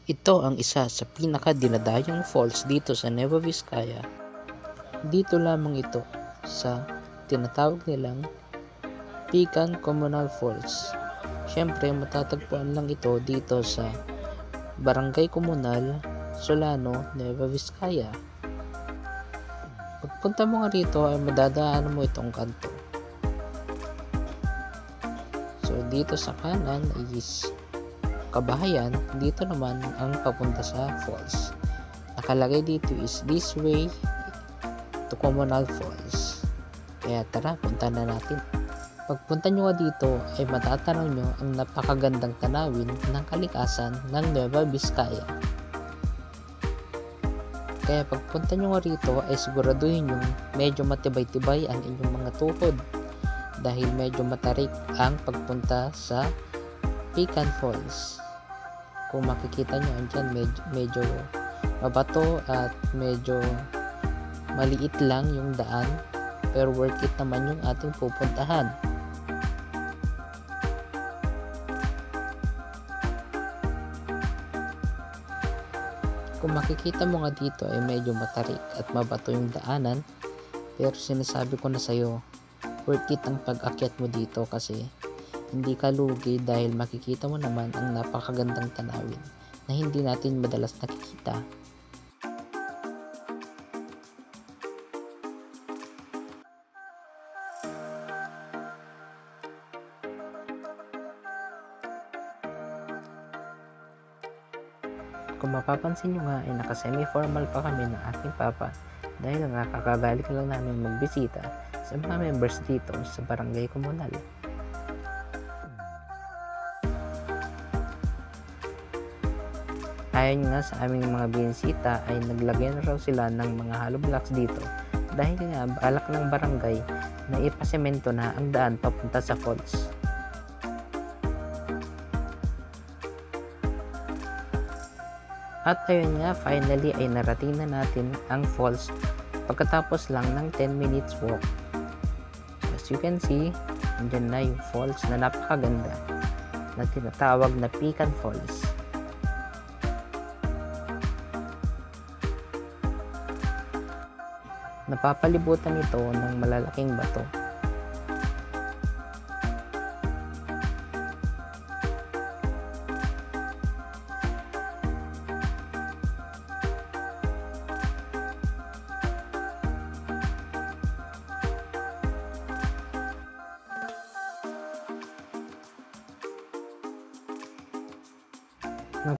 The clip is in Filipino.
Ito ang isa sa pinaka-dinadayong falls dito sa Nueva Vizcaya. Dito lamang ito sa tinatawag nilang Pican Comunal Falls. Siyempre matatagpuan lang ito dito sa Barangay Comunal, Solano, Nueva Vizcaya. Pagpunta mo nga rito ay madadaanan mo itong kanto. So dito sa kanan is kabahayan, dito naman ang papunta sa falls. Nakalagay dito is this way to Comunal Falls. Kaya tara, punta na natin. Pagpunta nyo dito ay matatanaw nyo ang napakagandang tanawin ng kalikasan ng Nueva Vizcaya. Kaya pagpunta nyo rito ay siguraduhin nyo medyo matibay-tibay ang inyong mga tuhod dahil medyo matarik ang pagpunta sa Pican Falls. Kung makikita nyo andyan medyo mabato at medyo maliit lang yung daan, pero worth it naman yung ating pupuntahan. Kung makikita mo nga dito ay medyo matarik at mabato yung daanan, pero sinasabi ko na sa'yo, worth it ang pag-akyat mo dito kasi hindi ka lugi dahil makikita mo naman ang napakagandang tanawin na hindi natin madalas nakikita. Kung mapapansin nyo nga ay naka-semi-formal pa kami ng aking papa dahil nga kakagaling lang namin magbisita sa mga members dito sa Barangay Comunal. Ayon nga sa aming mga binisita ay naglagay na raw sila ng mga hollow blocks dito dahil nga balak ng barangay na ipasemento na ang daan papunta sa falls. At ayun nga, finally ay narating na natin ang falls pagkatapos lang ng 10 minutes walk. As you can see, andyan na yung falls na napakaganda na tinatawag na Pican Falls. Napapalibutan ito ng malalaking bato